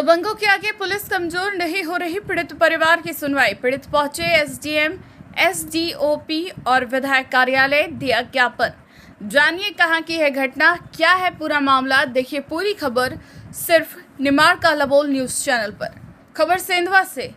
दबंगों के आगे पुलिस कमजोर नहीं हो रही, पीड़ित परिवार की सुनवाई। पीड़ित पहुंचे एसडीएम, एसडीओपी और विधायक कार्यालय, दिया ज्ञापन। जानिए कहां की है घटना, क्या है पूरा मामला। देखिए पूरी खबर सिर्फ निमाड़ का लबोल न्यूज चैनल पर। खबर सेंधवा से।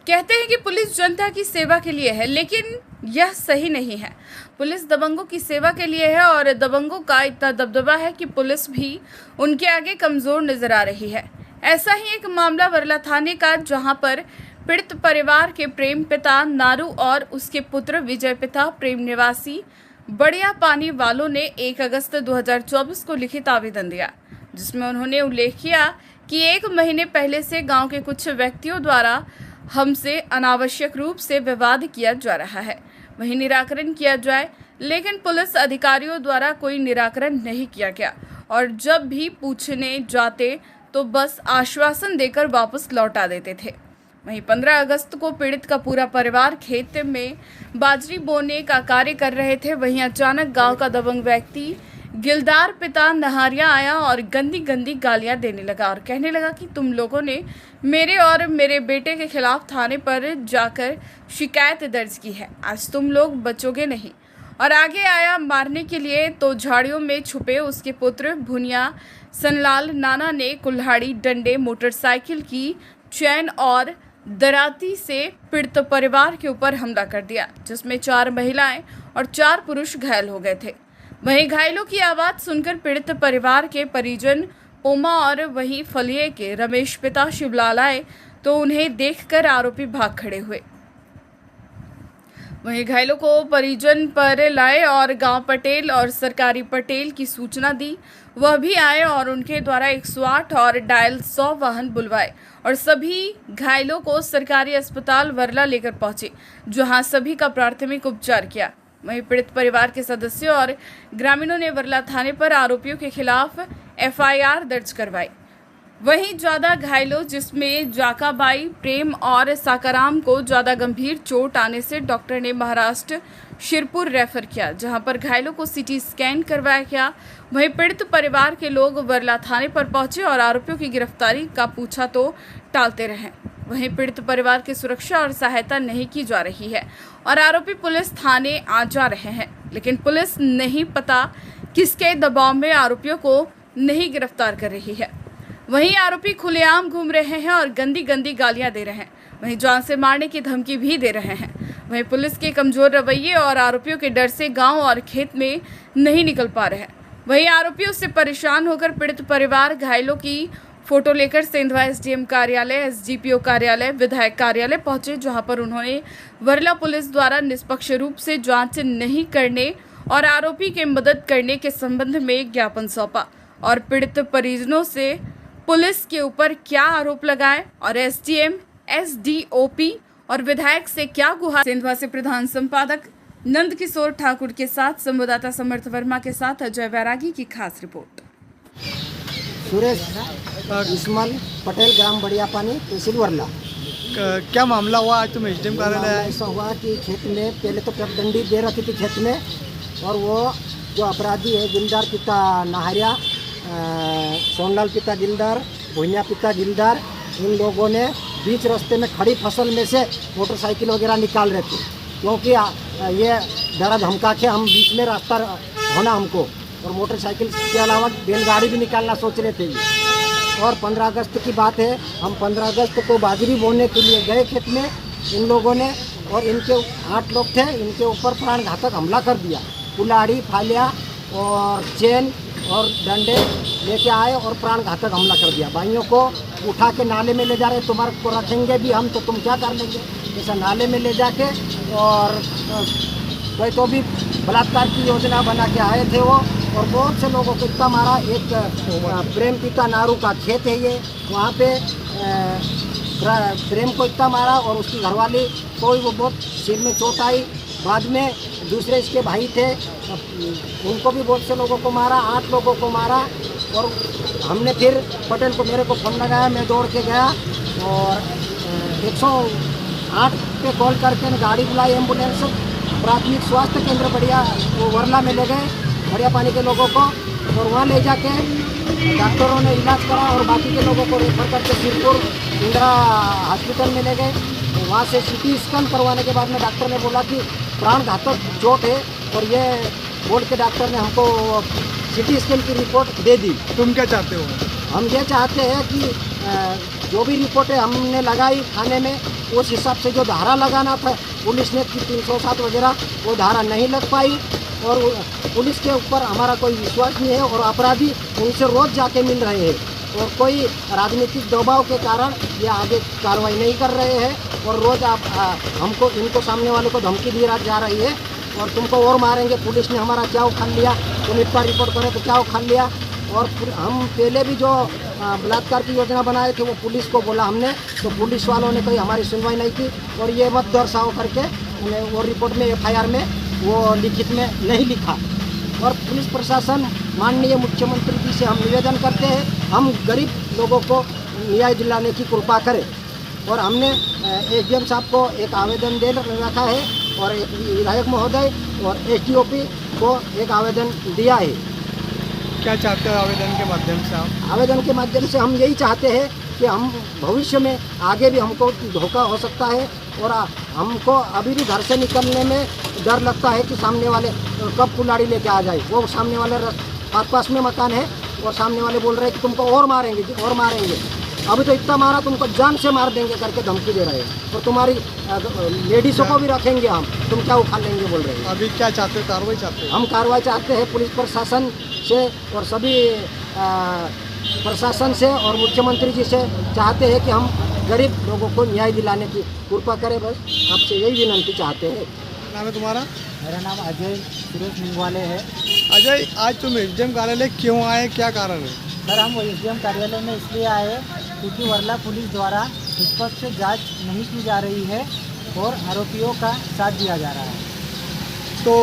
कहते हैं कि पुलिस जनता की सेवा के लिए है, लेकिन यह सही नहीं है। पुलिस दबंगों की सेवा के लिए है और दबंगों का इतना दबदबा है कि पुलिस भी उनके आगे कमजोर नजर आ रही है। ऐसा ही एक मामला वर्ला थाने का, जहां पर पीड़ित परिवार के प्रेम पिता नारू और उसके पुत्र विजय पिता प्रेम निवासी बढ़िया पानी वालों ने 1 अगस्त 2024 को लिखित आवेदन दिया, जिसमें उन्होंने उल्लेख किया कि 1 महीने पहले से गांव के कुछ व्यक्तियों द्वारा हमसे अनावश्यक रूप से विवाद किया जा रहा है, वही निराकरण किया जाए, लेकिन पुलिस अधिकारियों द्वारा कोई निराकरण नहीं किया गया और जब भी पूछने जाते तो बस आश्वासन देकर वापस लौटा देते थे। वहीं 15 अगस्त को पीड़ित का पूरा परिवार खेत में बाजरी बोने का कार्य कर रहे थे। वहीं अचानक गांव का दबंग व्यक्ति गिलदार पिता नहारिया आया और गंदी गंदी गालियां देने लगा और कहने लगा कि तुम लोगों ने मेरे और मेरे बेटे के खिलाफ थाने पर जाकर शिकायत दर्ज की है, आज तुम लोग बचोगे नहीं। और आगे आया मारने के लिए, तो झाड़ियों में छुपे उसके पुत्र भुनिया सनलाल नाना ने कुल्हाड़ी, डंडे, मोटरसाइकिल की चैन और दराती से पीड़ित परिवार के ऊपर हमला कर दिया, जिसमें 4 महिलाएं और 4 पुरुष घायल हो गए थे। वहीं घायलों की आवाज सुनकर पीड़ित परिवार के परिजन पोमा और वहीं फलिये के रमेश पिता शिवलाल आए, तो उन्हें देखकर आरोपी भाग खड़े हुए। वहीं घायलों को परिजन पर लाए और गांव पटेल और सरकारी पटेल की सूचना दी, वह भी आए और उनके द्वारा 108 और डायल 100 वाहन बुलवाए और सभी घायलों को सरकारी अस्पताल वर्ला लेकर पहुंचे, जहां सभी का प्राथमिक उपचार किया। वहीं पीड़ित परिवार के सदस्यों और ग्रामीणों ने वर्ला थाने पर आरोपियों के खिलाफ एफआईआर दर्ज करवाई। वहीं ज्यादा घायलों, जिसमें जाकाबाई, प्रेम और साकाराम को ज्यादा गंभीर चोट आने से डॉक्टर ने महाराष्ट्र शिरपुर रेफर किया, जहां पर घायलों को सीटी स्कैन करवाया गया। वहीं पीड़ित परिवार के लोग वर्ला थाने पर पहुंचे और आरोपियों की गिरफ्तारी का पूछा तो टालते रहे। वहीं पीड़ित परिवार की सुरक्षा और सहायता नहीं की जा रही है और आरोपी पुलिस थाने आ जा रहे हैं, लेकिन पुलिस नहीं पता किसके दबाव में आरोपियों को नहीं गिरफ्तार कर रही है। वहीं आरोपी खुलेआम घूम रहे हैं और गंदी गंदी गालियां दे रहे हैं, वहीं जान से मारने की धमकी भी दे रहे हैं। वहीं पुलिस के कमजोर रवैये और आरोपियों के डर से गांव और खेत में नहीं निकल पा रहे हैं। वहीं आरोपियों से परेशान होकर पीड़ित परिवार घायलों की फोटो लेकर सेंधवा एसडीएम कार्यालय, एसडीपीओ कार्यालय, विधायक कार्यालय पहुंचे, जहां पर उन्होंने वर्ला पुलिस द्वारा निष्पक्ष रूप से जांच नहीं करने और आरोपी के मदद करने के संबंध में ज्ञापन सौंपा और पीड़ित परिजनों से पुलिस के ऊपर क्या आरोप लगाए और एसडीएम, एसडीओपी और विधायक से क्या गुहार। सेंधवा से प्रधान संपादक नंद किशोर ठाकुर के साथ संवाददाता समर्थ वर्मा के साथ अजय वैरागी की खास रिपोर्ट। सुरेश इस्माइल पटेल, ग्राम बढ़िया पानी, तहसील वर्ला। क्या मामला हुआ आज तुम एसडीएम कार्यालय आए? ऐसा हुआ कि खेत में पहले तो डंडी दे रखी थी खेत में, और वो जो अपराधी है गिलदार पिता नहारिया, सोनलाल पिता गिलदार, भुनिया पिता गिलदार, इन लोगों ने बीच रास्ते में खड़ी फसल में से मोटरसाइकिल वगैरह निकाल रहे थे, क्योंकि ये डरा धमका के हम बीच में रास्ता होना हमको, और मोटरसाइकिल के अलावा बैलगाड़ी भी निकालना सोच रहे थे ये। और 15 अगस्त की बात है, हम 15 अगस्त को बाजरी बोने के लिए गए खेत में, इन लोगों ने, और इनके 8 लोग थे, इनके ऊपर प्राण घातक हमला कर दिया। कुल्हाड़ी, फालिया और चैन और डंडे लेके आए और प्राण घातक हमला कर दिया। भाइयों को उठा के नाले में ले जा रहे, तुम्हारे को रखेंगे भी हम तो तुम क्या कर लेंगे, जैसा नाले में ले जाके, और कोई तो भी बलात्कार की योजना बना के आए थे वो, और बहुत से लोगों को इतना मारा। एक प्रेम पिता नारू का खेत है ये, वहाँ पे प्रेम को इतना मारा और उसकी घरवाली को वो बहुत सिर में चोट आई। बाद में दूसरे इसके भाई थे, उनको भी बहुत से लोगों को मारा, 8 लोगों को मारा। और हमने फिर पटेल को, मेरे को फ़ोन लगाया, मैं दौड़ के गया और 108 पे कॉल करके गाड़ी बुलाई, एम्बुलेंस, प्राथमिक स्वास्थ्य केंद्र बढ़िया वो वर्ला में ले गए, बढ़िया पानी के लोगों को, और वहाँ ले जाके डॉक्टरों ने इलाज करा और बाकी के लोगों को रेफर करके सिरपुर इंदिरा हॉस्पिटल में ले गए। वहाँ से सिटी स्कैन करवाने के बाद में डॉक्टर ने बोला कि प्राण घातक चोट है और ये बोल के डॉक्टर ने हमको सिटी स्कैन की रिपोर्ट दे दी। तुम क्या चाहते हो? हम ये चाहते हैं कि जो भी रिपोर्टें हमने लगाई थाने में उस हिसाब से जो धारा लगाना था पुलिस ने 307 वगैरह वो धारा नहीं लग पाई और पुलिस के ऊपर हमारा कोई विश्वास नहीं है और अपराधी उनसे रोज़ जाके मिल रहे हैं और कोई राजनीतिक दबाव के कारण ये आगे कार्रवाई नहीं कर रहे हैं और रोज़ हमको इनको सामने वालों को धमकी दी जा रही है और तुमको और मारेंगे, पुलिस ने हमारा क्या उखाड़ लिया, तुम इतना रिपोर्ट करें तो क्या उखाड़ लिया। और हम पहले भी जो बलात्कार की योजना बनाए थे वो पुलिस को बोला हमने, तो पुलिस वालों ने कोई हमारी सुनवाई नहीं की और ये मत दर्शाओ करके उन्हें वो रिपोर्ट में FIR में वो लिखित में नहीं लिखा। और पुलिस प्रशासन माननीय मुख्यमंत्री जी से हम निवेदन करते हैं हम गरीब लोगों को न्याय दिलाने की कृपा करें और हमने SDM साहब को एक आवेदन दे रखा है और एक विधायक महोदय और SDOP को एक आवेदन दिया है। क्या चाहते हो आवेदन के माध्यम से आप? आवेदन के माध्यम से हम यही चाहते हैं कि हम भविष्य में आगे भी हमको धोखा हो सकता है और हमको अभी भी घर से निकलने में डर लगता है कि सामने वाले कब कुल्हाड़ी लेके आ जाए। वो सामने वाले पास में मकान है और सामने वाले बोल रहे हैं कि तुमको और मारेंगे और मारेंगे, अभी तो इतना मारा तुमको जान से मार देंगे करके धमकी दे रहे हैं और तुम्हारी लेडीज़ों को भी रखेंगे हम, तुम क्या उखाड़ लेंगे बोल रहे हैं। अभी क्या चाहते हो? कार्रवाई चाहते हो? हम कार्रवाई चाहते हैं पुलिस प्रशासन से और सभी प्रशासन से और मुख्यमंत्री जी से चाहते हैं कि हम गरीब लोगों को न्याय दिलाने की कृपा करें, बस आपसे यही विनंती चाहते हैं। नाम है तुम्हारा? मेरा नाम अजय सुरेश निंगवाले है। अजय, आज तुम SDM कार्यालय क्यों आए, क्या कारण है? सर, हम SDM कार्यालय में इसलिए आए क्योंकि वर्ला पुलिस द्वारा निष्पक्ष जांच नहीं की जा रही है और आरोपियों का साथ दिया जा रहा है। तो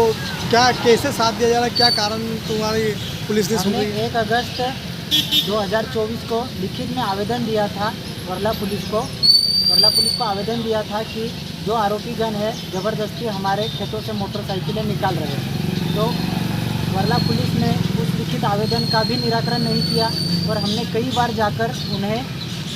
क्या कैसे साथ दिया जा रहा है, क्या कारण तुम्हारी पुलिस ने हमने सुनी? 1 अगस्त 2024 को लिखित में आवेदन दिया था वर्ला पुलिस को आवेदन दिया था कि जो आरोपीगण है ज़बरदस्ती हमारे खेतों से मोटरसाइकिलें निकाल रहे हैं, तो वर्ला पुलिस ने उस लिखित आवेदन का भी निराकरण नहीं किया और हमने कई बार जाकर उन्हें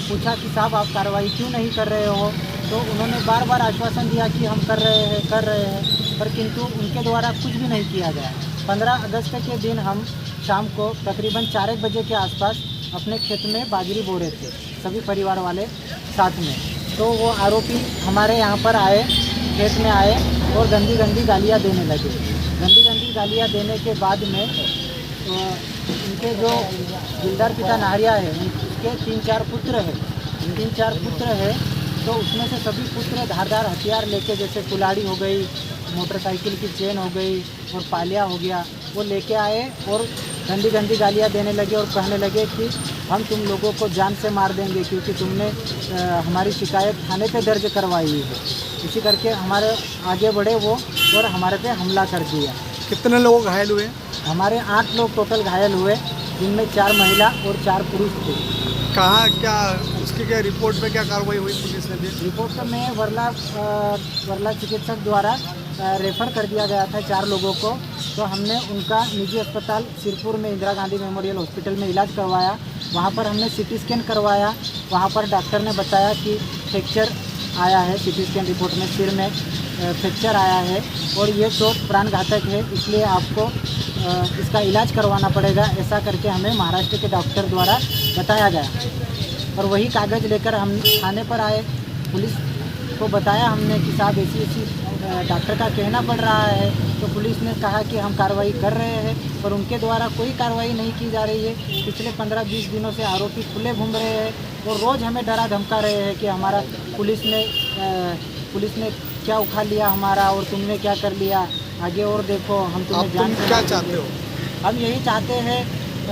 पूछा कि साहब आप कार्रवाई क्यों नहीं कर रहे हो, तो उन्होंने बार बार आश्वासन दिया कि हम कर रहे हैं, पर किंतु उनके द्वारा कुछ भी नहीं किया गया। 15 अगस्त के दिन हम शाम को तकरीबन 4 बजे के आसपास अपने खेत में बाजरी बो रहे थे सभी परिवार वाले साथ में, तो वो आरोपी हमारे यहाँ पर आए, खेत में आए और गंदी गालियाँ देने लगे। गंदी गालियाँ देने के बाद में उनके जो दिलदार पिता नाहरिया है उनके 3-4 पुत्र हैं, तो उसमें से सभी पुत्र धारदार हथियार लेके, जैसे कुल्हाड़ी हो गई, मोटरसाइकिल की चेन हो गई और पालिया हो गया, वो लेके आए और गंदी गालियाँ देने लगे और कहने लगे कि हम तुम लोगों को जान से मार देंगे क्योंकि तुमने हमारी शिकायत थाने पे दर्ज करवाई है। इसी करके हमारे आगे बढ़े वो और हमारे पे हमला कर दिया। कितने लोग घायल हुए? हमारे 8 लोग टोटल घायल हुए, जिनमें 4 महिला और 4 पुरुष थे। कहाँ क्या उसकी क्या रिपोर्ट पे क्या कार्रवाई हुई पुलिस ने दी? रिपोर्ट में वर्ला चिकित्सक द्वारा रेफ़र कर दिया गया था 4 लोगों को, तो हमने उनका निजी अस्पताल सिरपुर में इंदिरा गांधी मेमोरियल हॉस्पिटल में इलाज करवाया। वहाँ पर हमने CT स्कैन करवाया, वहाँ पर डॉक्टर ने बताया कि फ्रैक्चर आया है, CT स्कैन रिपोर्ट में सिर में फ्रैक्चर आया है और ये चोट प्राणघातक है, इसलिए आपको इसका इलाज करवाना पड़ेगा, ऐसा करके हमें महाराष्ट्र के डॉक्टर द्वारा बताया गया। और वही कागज़ लेकर हम थाने पर आए, पुलिस को बताया हमने कि साहब ऐसी डॉक्टर का कहना पड़ रहा है, तो पुलिस ने कहा कि हम कार्रवाई कर रहे हैं, पर उनके द्वारा कोई कार्रवाई नहीं की जा रही है। पिछले 15-20 दिनों से आरोपी खुले घूम रहे हैं और रोज़ हमें डरा धमका रहे हैं कि हमारा पुलिस ने क्या उखाड़ लिया हमारा और तुमने क्या कर लिया, आगे और देखो हम तुम्हें जान। क्या चाहते हो? हम यही चाहते हैं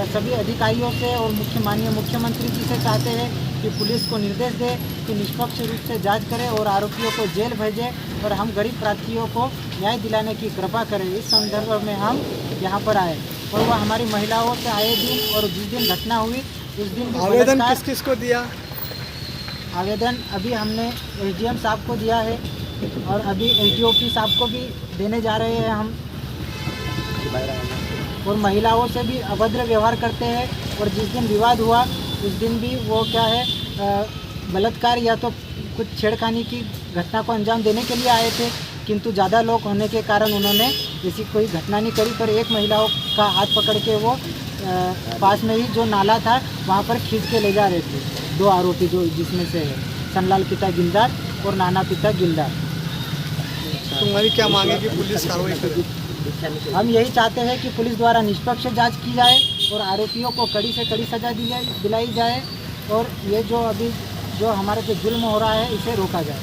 सभी अधिकारियों से और माननीय मुख्यमंत्री जी से चाहते हैं कि पुलिस को निर्देश दे कि निष्पक्ष रूप से जांच करे और आरोपियों को जेल भेजे और हम गरीब प्रार्थियों को न्याय दिलाने की कृपा करें। इस संदर्भ में हम यहाँ पर आए और वह हमारी महिलाओं से आए दिन और जिस दिन घटना हुई उस दिन भी आवेदन किस को दिया? आवेदन अभी हमने SDM साहब को दिया है और अभी SDOP साहब को भी देने जा रहे हैं हम। और महिलाओं से भी अभद्र व्यवहार करते हैं और जिस दिन विवाद हुआ उस दिन भी वो क्या है बलात्कार या तो कुछ छेड़खानी की घटना को अंजाम देने के लिए आए थे, किंतु ज़्यादा लोग होने के कारण उन्होंने ऐसी कोई घटना नहीं करी। पर एक महिलाओं का हाथ पकड़ के वो पास में ही जो नाला था वहाँ पर खींच के ले जा रहे थे 2 आरोपी, जो जिसमें से है सनलाल पिता गिलदार और नाना पिता गिलदार। तुम्हारी क्या मांग है कि पुलिस कार्रवाई करे? हम यही चाहते हैं कि पुलिस द्वारा निष्पक्ष जांच की जाए और आरोपियों को कड़ी से कड़ी सजा दिलाई जाए और ये जो अभी जो हमारे पे जुल्म हो रहा है इसे रोका जाए।